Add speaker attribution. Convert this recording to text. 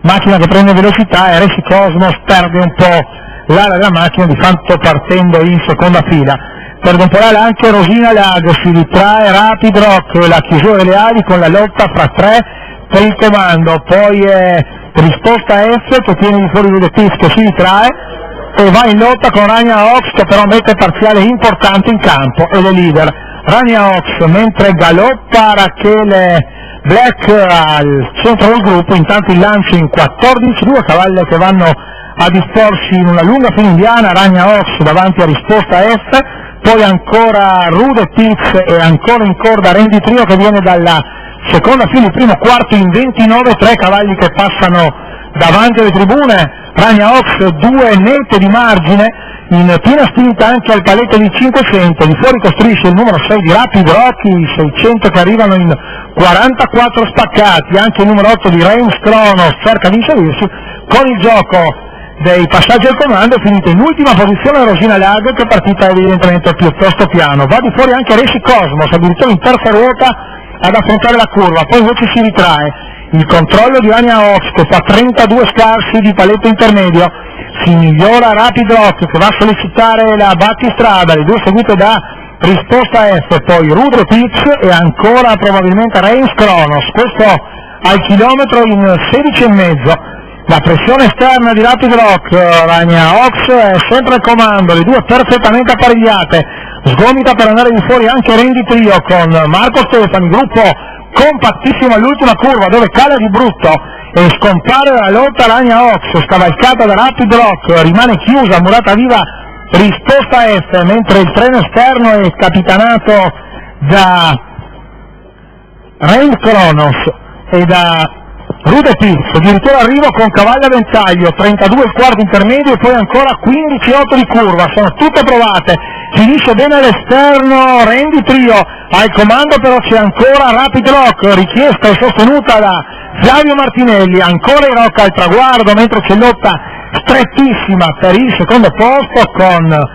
Speaker 1: macchina che prende velocità, e Racing Cosmos perde un po' l'ala della macchina, di fatto partendo in seconda fila. Perde un po' l'ala anche Rosina Lag, si ritrae Rapid Rock, la chiusura delle ali con la lotta fra tre per il comando, poi Risposta F che tiene di fuori Rude Pix, che si ritrae e va in lotta con Ragna Ox, che però mette parziale importante in campo ed è leader. Ragna Ox, mentre galoppa Rachele Black al centro del gruppo, intanto il lancio in 14, due cavalli che vanno a disporsi in una lunga fila indiana, Ragna Ox davanti a Risposta F, poi ancora Rude Pix e ancora in corda Randy Trio che viene dalla seconda fila, il primo quarto in 29, tre cavalli che passano davanti alle tribune. Ragna Ox due nette di margine, in piena spinta anche al paletto di 500, di fuori costruisce il numero 6 di Rapid Rock, i 600 che arrivano in 44 spaccati, anche il numero 8 di Reims Kronos cerca di inserirsi, con il gioco dei passaggi al comando è finita in ultima posizione Rosina Lag, che partita evidentemente piuttosto piano. Va di fuori anche Racing Cosmos, addirittura in terza ruota ad affrontare la curva, poi invece si ritrae. Il controllo di Ragna Ox che fa 32 scarsi di paletto intermedio, si migliora Rapid Rock che va a sollecitare la battistrada, le due seguite da Risposta F, poi Rude Pix e ancora probabilmente Reims Kronos, questo al chilometro in 16,5. La pressione esterna di Rapid Rock, Ragna Ox è sempre al comando, le due perfettamente apparecchiate, sgomita per andare di fuori anche Randy Trio con Marco Stefani, gruppo compattissimo all'ultima curva dove cala di brutto e scompare dalla lotta Ragna Ox, scavalcata da Rapid Rock, rimane chiusa, murata viva Risposta F, mentre il treno esterno è capitanato da Reims Kronos e da Rude Pix, addirittura arrivo con cavalli a ventaglio, 32 il quarto intermedio e poi ancora 15,8 di curva, sono tutte provate, finisce bene all'esterno Randy Trio, al comando però c'è ancora Rapid Rock, richiesta e sostenuta da Flavio Martinelli, ancora il Rock al traguardo mentre c'è lotta strettissima per il secondo posto con